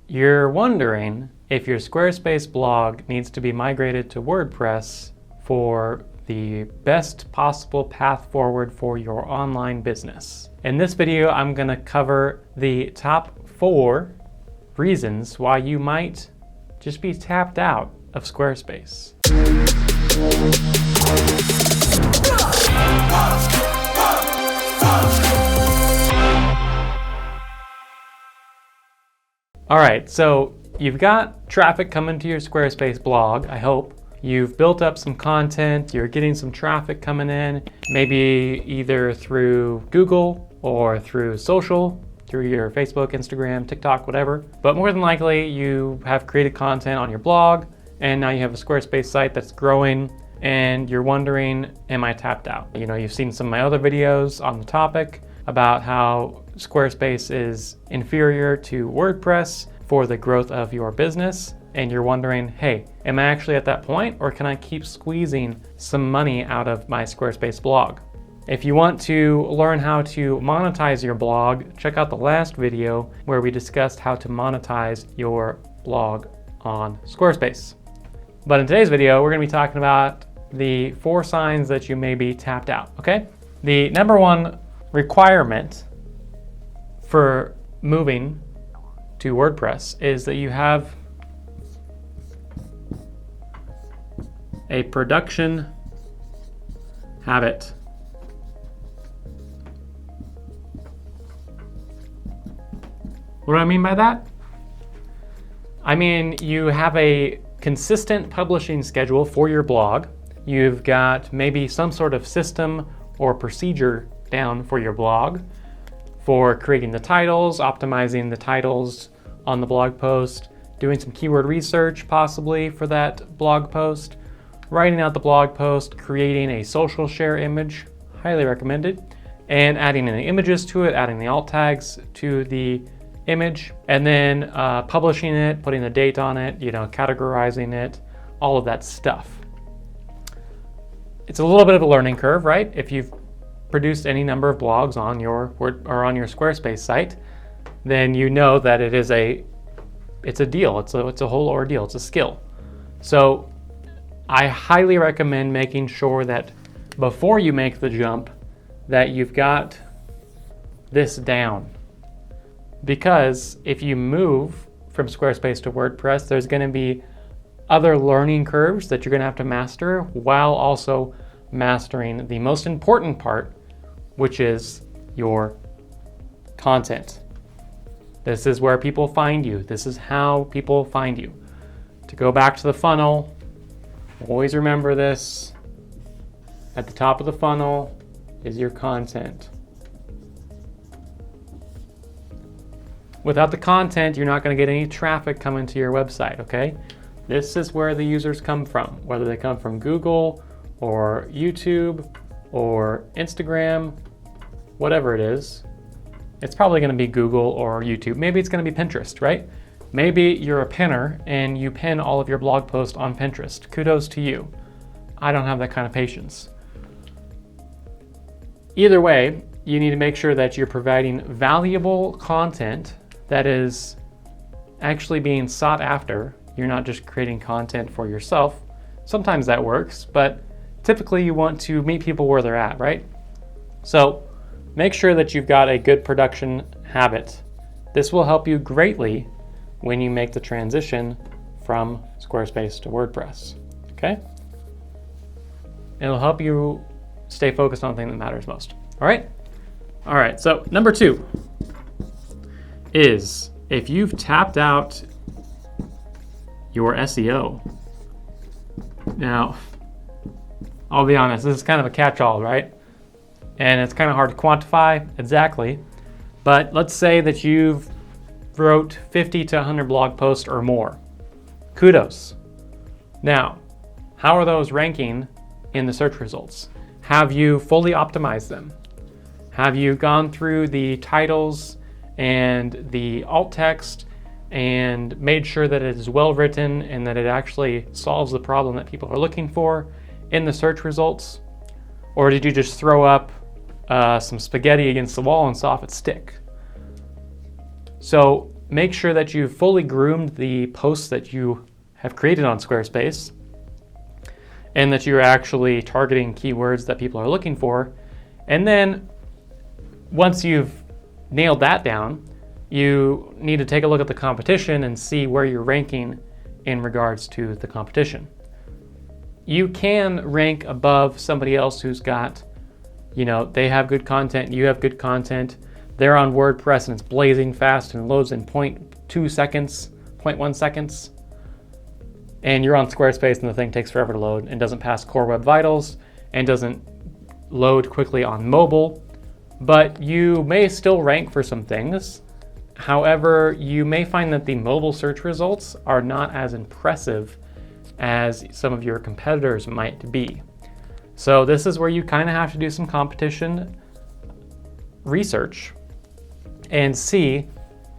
You're wondering if your Squarespace blog needs to be migrated to WordPress for the best possible path forward for your online business. In this video, I'm going to cover the top 4 reasons why you might just be tapped out of Squarespace. All right, so you've got traffic coming to your Squarespace blog, I hope. You've built up some content, you're getting some traffic coming in, maybe either through Google or through social, through your Facebook, Instagram, TikTok, whatever. But more than likely, you have created content on your blog, and now you have a Squarespace site that's growing, and you're wondering, am I tapped out? You know, you've seen some of my other videos on the topic about how Squarespace is inferior to WordPress for the growth of your business, and you're wondering, hey, am I actually at that point, or can I keep squeezing some money out of my Squarespace blog? If you want to learn how to monetize your blog, check out the last video where we discussed how to monetize your blog on Squarespace. But in today's video, we're going to be talking about the 4 signs that you may be tapped out, okay? The number 1 requirement for moving to WordPress is that you have a production habit. What do I mean by that? I mean, you have a consistent publishing schedule for your blog. You've got maybe some sort of system or procedure down for your blog for creating the titles, optimizing the titles on the blog post, doing some keyword research possibly for that blog post, writing out the blog post, creating a social share image, highly recommended, and adding any images to it, adding the alt tags to the image, and then publishing it, putting a date on it, you know, categorizing it, all of that stuff. It's a little bit of a learning curve, right? If you've produced any number of blogs on your Squarespace site, then you know that it's a deal. It's a whole ordeal. It's a skill. So I highly recommend making sure that before you make the jump that you've got this down. Because if you move from Squarespace to WordPress, there's going to be other learning curves that you're going to have to master while also mastering the most important part, which is your content. This is where people find you. This is how people find you. To go back to the funnel, always remember this. At the top of the funnel is your content. Without the content, you're not going to get any traffic coming to your website, okay? This is where the users come from, whether they come from Google or YouTube or Instagram, whatever it is. It's probably going to be Google or YouTube. Maybe it's going to be Pinterest, right? Maybe you're a pinner and you pin all of your blog posts on Pinterest. Kudos to you. I don't have that kind of patience. Either way, you need to make sure that you're providing valuable content that is actually being sought after. You're not just creating content for yourself. Sometimes that works, but typically you want to meet people where they're at, right? So make sure that you've got a good production habit. This will help you greatly when you make the transition from Squarespace to WordPress, okay? It'll help you stay focused on the thing that matters most, all right? All right, so number 2 is if you've tapped out your SEO. Now, I'll be honest, this is kind of a catch-all, right? And it's kind of hard to quantify exactly, but let's say that you've wrote 50 to 100 blog posts or more. Kudos. Now, how are those ranking in the search results? Have you fully optimized them? Have you gone through the titles and the alt text and made sure that it is well written and that it actually solves the problem that people are looking for in the search results? Or did you just throw up some spaghetti against the wall and saw if it stick? So make sure that you've fully groomed the posts that you have created on Squarespace and that you're actually targeting keywords that people are looking for. And then once you've nailed that down, you need to take a look at the competition and see where you're ranking in regards to the competition. You can rank above somebody else who's got, they have good content, you have good content, they're on WordPress and it's blazing fast and loads in 0.2 seconds, 0.1 seconds, and you're on Squarespace and the thing takes forever to load and doesn't pass Core Web Vitals and doesn't load quickly on mobile, but you may still rank for some things. However, you may find that the mobile search results are not as impressive as some of your competitors might be. So this is where you kind of have to do some competition research and see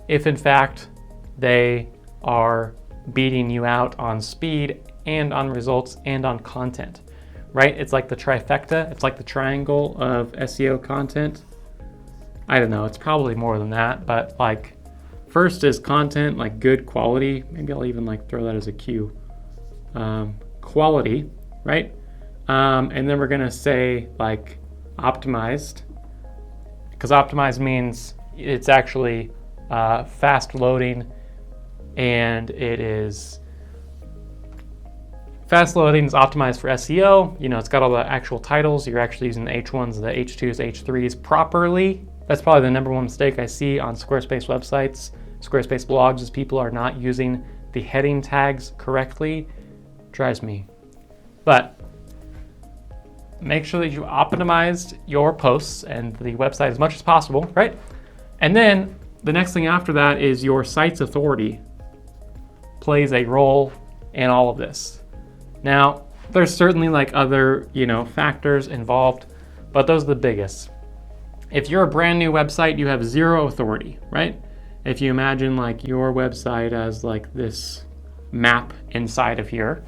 if in fact they are beating you out on speed and on results and on content, right? It's like the trifecta, it's like the triangle of SEO content. I don't know, it's probably more than that, but like first is content, like good quality. Maybe I'll even like throw that as a Q. Quality, right? And then we're gonna say like optimized, because optimized means it's actually fast loading, and it is fast loading is optimized for SEO. It's got all the actual titles. You're actually using the H1s, the H2s, H3s properly. That's probably the number one mistake I see on Squarespace websites, Squarespace blogs, is people are not using the heading tags correctly. Drives me. But make sure that you optimized your posts and the website as much as possible, right? And then the next thing after that is your site's authority plays a role in all of this. Now, there's certainly like other, factors involved, but those are the biggest. If you're a brand new website, you have zero authority, right? If you imagine like your website as like this map inside of here,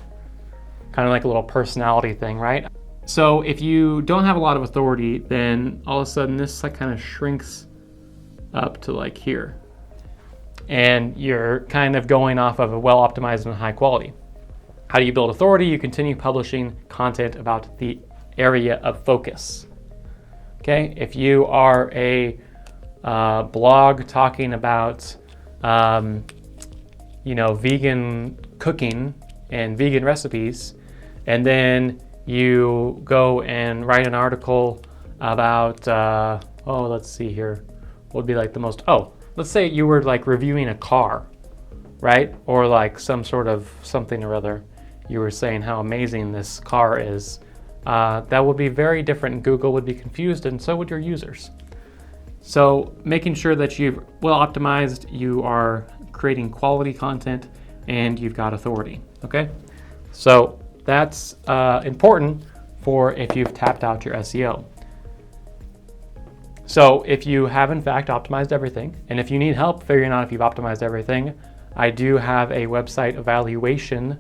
kind of like a little personality thing, right? So if you don't have a lot of authority, then all of a sudden this like kind of shrinks up to like here. And you're kind of going off of a well-optimized and high quality. How do you build authority? You continue publishing content about the area of focus. Okay, if you are a blog talking about, vegan cooking and vegan recipes, and then you go and write an article about, let's see here, what would be like the most, let's say you were like reviewing a car, right? Or like some sort of something or other. You were saying how amazing this car is. That would be very different. Google would be confused, and so would your users. So making sure that you've well optimized, you are creating quality content, and you've got authority, okay? So that's important for if you've tapped out your SEO. So if you have in fact optimized everything, and if you need help figuring out if you've optimized everything, I do have a website evaluation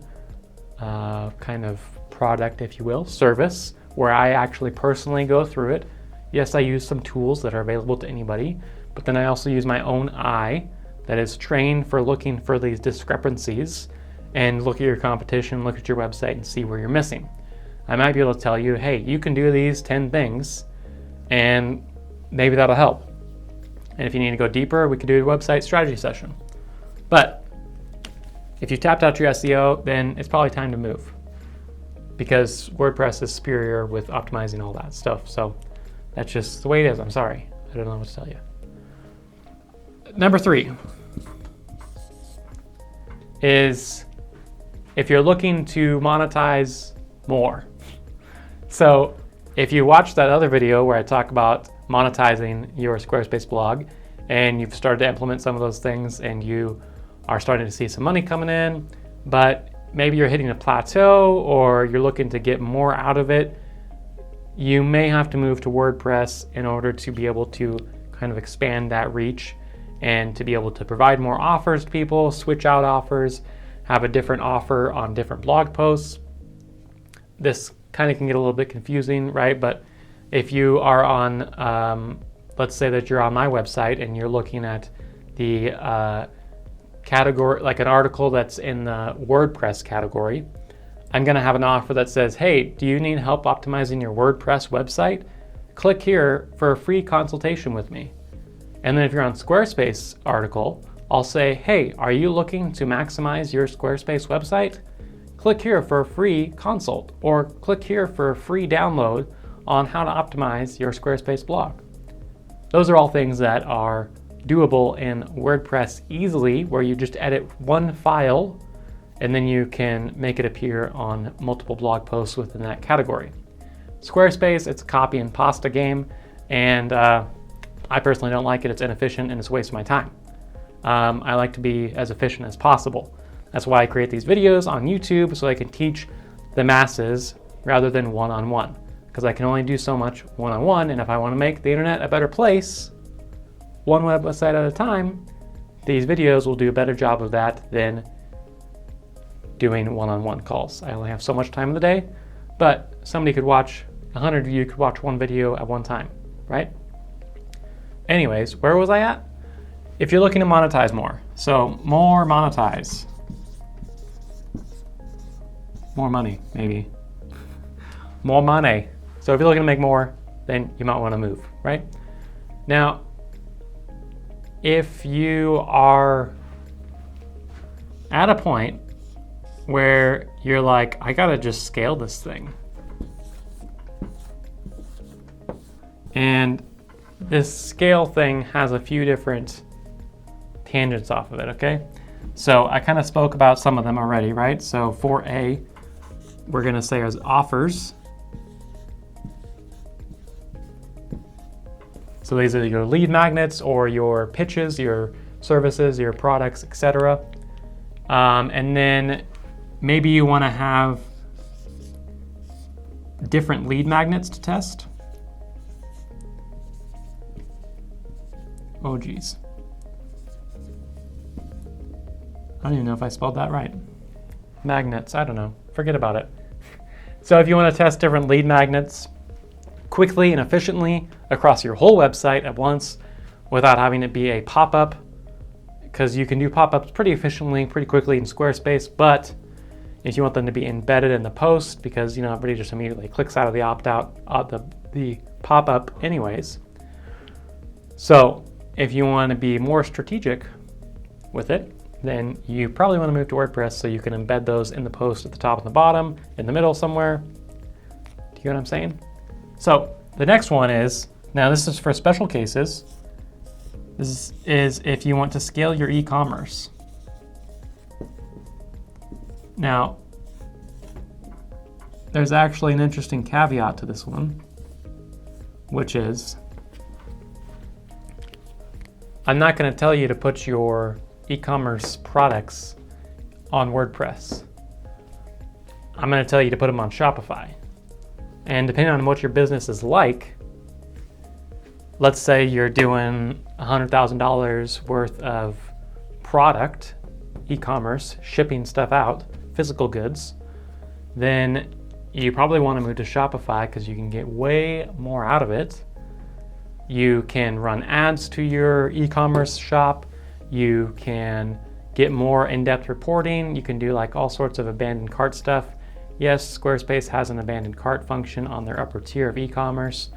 kind of product, if you will, service, where I actually personally go through it. Yes, I use some tools that are available to anybody, but then I also use my own eye that is trained for looking for these discrepancies and look at your competition, look at your website and see where you're missing. I might be able to tell you, hey, you can do these 10 things and maybe that'll help. And if you need to go deeper, we could do a website strategy session. But if you've tapped out your SEO, then it's probably time to move, because WordPress is superior with optimizing all that stuff. So that's just the way it is. I'm sorry. I don't know what to tell you. Number 3 is if you're looking to monetize more. So if you watched that other video where I talk about monetizing your Squarespace blog and you've started to implement some of those things and you are starting to see some money coming in, but maybe you're hitting a plateau or you're looking to get more out of it, you may have to move to WordPress in order to be able to kind of expand that reach and to be able to provide more offers to people, switch out offers, have a different offer on different blog posts. This kind of can get a little bit confusing, right? But if you are on, let's say that you're on my website and you're looking at the category, like an article that's in the WordPress category, I'm going to have an offer that says, hey, do you need help optimizing your WordPress website? Click here for a free consultation with me. And then if you're on Squarespace article, I'll say, hey, are you looking to maximize your Squarespace website? Click here for a free consult, or click here for a free download on how to optimize your Squarespace blog. Those are all things that are doable in WordPress easily, where you just edit one file and then you can make it appear on multiple blog posts within that category. Squarespace, it's a copy and pasta game, and I personally don't like it. It's inefficient and it's a waste of my time. I like to be as efficient as possible. That's why I create these videos on YouTube, so I can teach the masses rather than one-on-one, because I can only do so much one-on-one, and if I want to make the internet a better place, one website at a time, these videos will do a better job of that than doing one-on-one calls. I only have so much time in the day, but somebody could watch, 100 of you could watch one video at one time, right? Anyways, where was I at? If you're looking to monetize more, so more monetize. More money, maybe. More money. So if you're looking to make more, then you might want to move, right? Now, if you are at a point where you're like, I gotta just scale this thing, and this scale thing has a few different tangents off of it, okay? So I kind of spoke about some of them already, right? So for A, we're gonna say as offers. So these are your lead magnets or your pitches, your services, your products, etc. And then maybe you want to have different lead magnets to test. Oh geez. I don't even know if I spelled that right. Magnets, I don't know. Forget about it. So if you want to test different lead magnets quickly and efficiently across your whole website at once without having it be a pop-up, because you can do pop-ups pretty efficiently, pretty quickly in Squarespace, but if you want them to be embedded in the post, because everybody just immediately clicks out of the opt-out, the pop-up anyways. So if you want to be more strategic with it, then you probably want to move to WordPress so you can embed those in the post at the top and the bottom, in the middle somewhere. Do you get what I'm saying? So the next one is, now this is for special cases. This is if you want to scale your e-commerce. Now, there's actually an interesting caveat to this one, which is, I'm not going to tell you to put your e-commerce products on WordPress. I'm going to tell you to put them on Shopify. And depending on what your business is like, let's say you're doing $100,000 worth of product, e-commerce, shipping stuff out, physical goods, then you probably want to move to Shopify because you can get way more out of it. You can run ads to your e-commerce shop. You can get more in-depth reporting. You can do like all sorts of abandoned cart stuff. Yes, Squarespace has an abandoned cart function on their upper tier of e-commerce,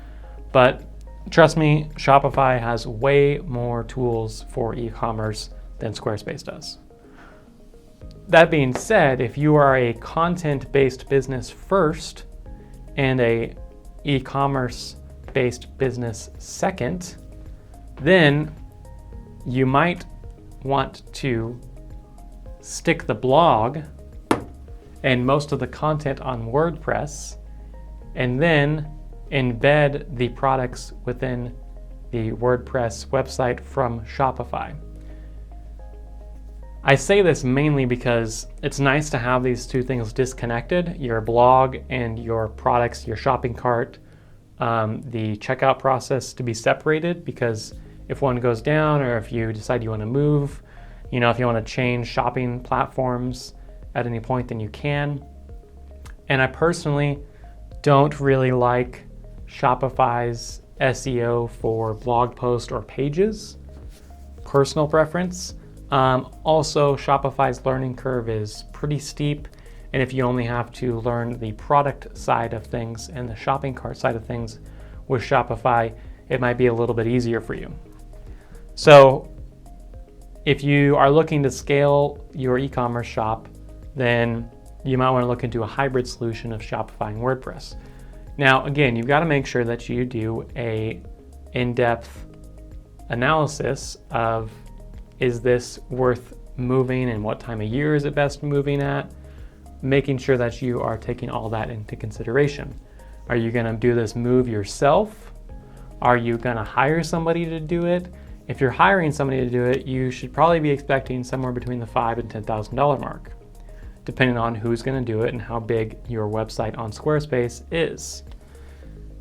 but trust me, Shopify has way more tools for e-commerce than Squarespace does. That being said, if you are a content-based business first and a e-commerce-based business second, then you might want to stick the blog and most of the content on WordPress, and then embed the products within the WordPress website from Shopify. I say this mainly because it's nice to have these two things disconnected, your blog and your products, your shopping cart, the checkout process to be separated, because if one goes down or if you decide you want to move, if you want to change shopping platforms at any point, then you can. And I personally don't really like Shopify's SEO for blog posts or pages. Personal preference. Also, Shopify's learning curve is pretty steep. And if you only have to learn the product side of things and the shopping cart side of things with Shopify, it might be a little bit easier for you. So if you are looking to scale your e-commerce shop, then you might want to look into a hybrid solution of Shopify and WordPress. Now, again, you've got to make sure that you do a in-depth analysis of, is this worth moving and what time of year is it best moving at? Making sure that you are taking all that into consideration. Are you going to do this move yourself? Are you going to hire somebody to do it? If you're hiring somebody to do it, you should probably be expecting somewhere between the $5,000 and $10,000 mark, depending on who's going to do it and how big your website on Squarespace is.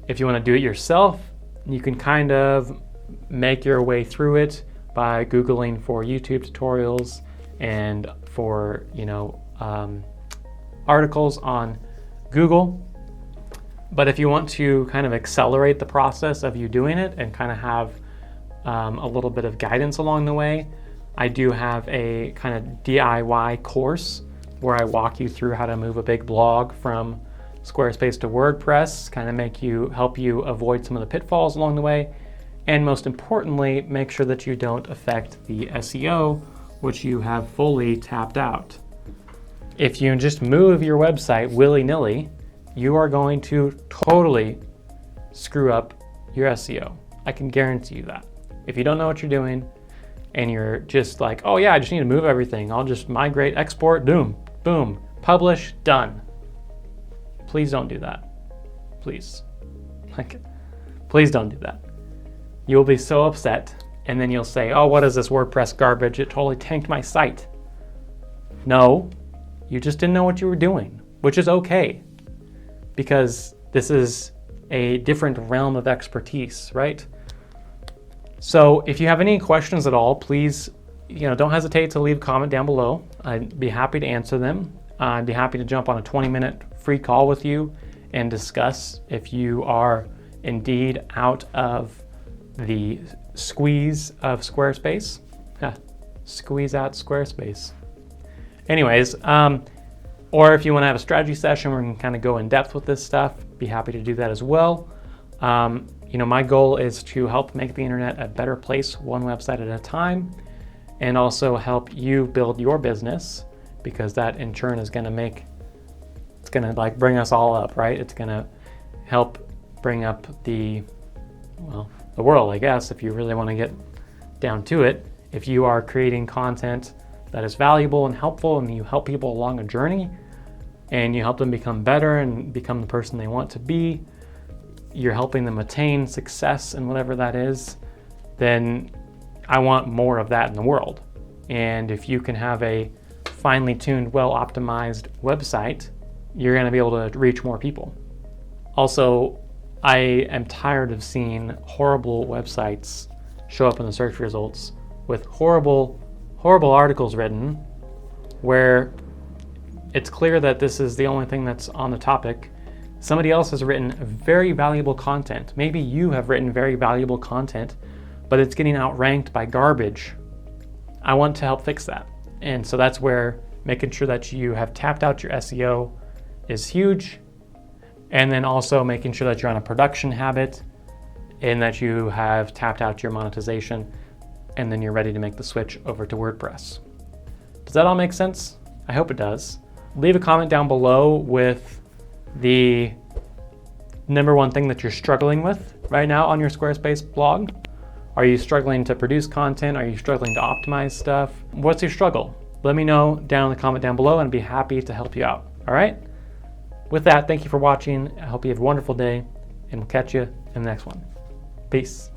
If you want to do it yourself, you can kind of make your way through it by Googling for YouTube tutorials and for, articles on Google. But if you want to kind of accelerate the process of you doing it and kind of have a little bit of guidance along the way, I do have a kind of DIY course where I walk you through how to move a big blog from Squarespace to WordPress, kind of help you avoid some of the pitfalls along the way, and most importantly, make sure that you don't affect the SEO, which you have fully tapped out. If you just move your website willy-nilly, you are going to totally screw up your SEO. I can guarantee you that. If you don't know what you're doing and you're just like, oh yeah, I just need to move everything. I'll just migrate, export, boom, publish, done. Please don't do that. Please. Please don't do that. You'll be so upset, and then you'll say, oh, what is this WordPress garbage? It totally tanked my site. No, you just didn't know what you were doing, which is okay, because this is a different realm of expertise, right? So if you have any questions at all, please, don't hesitate to leave a comment down below. I'd be happy to answer them. I'd be happy to jump on a 20-minute free call with you and discuss if you are indeed out of the squeeze of Squarespace. Squeeze out Squarespace. Anyways, or if you want to have a strategy session where we can kind of go in depth with this stuff, be happy to do that as well. My goal is to help make the internet a better place, one website at a time, and also help you build your business, because that in turn is going to bring us all up, right? It's going to help bring up the world, I guess, if you really want to get down to it. If you are creating content that is valuable and helpful, and you help people along a journey, and you help them become better and become the person they want to be, you're helping them attain success in whatever that is, then I want more of that in the world. And if you can have a finely tuned, well-optimized website, you're going to be able to reach more people. Also, I am tired of seeing horrible websites show up in the search results with horrible articles written where it's clear that this is the only thing that's on the topic. Somebody else has written very valuable content. Maybe you have written very valuable content, but it's getting outranked by garbage. I want to help fix that. And so that's where making sure that you have tapped out your SEO is huge. And then also making sure that you're on a production habit and that you have tapped out your monetization, and then you're ready to make the switch over to WordPress. Does that all make sense? I hope it does. Leave a comment down below with the number one thing that you're struggling with right now on your Squarespace blog. Are you struggling to produce content? Are you struggling to optimize stuff? What's your struggle? Let me know down in the comment down below, and I'd be happy to help you out. All right? With that, thank you for watching. I hope you have a wonderful day, and we'll catch you in the next one. Peace.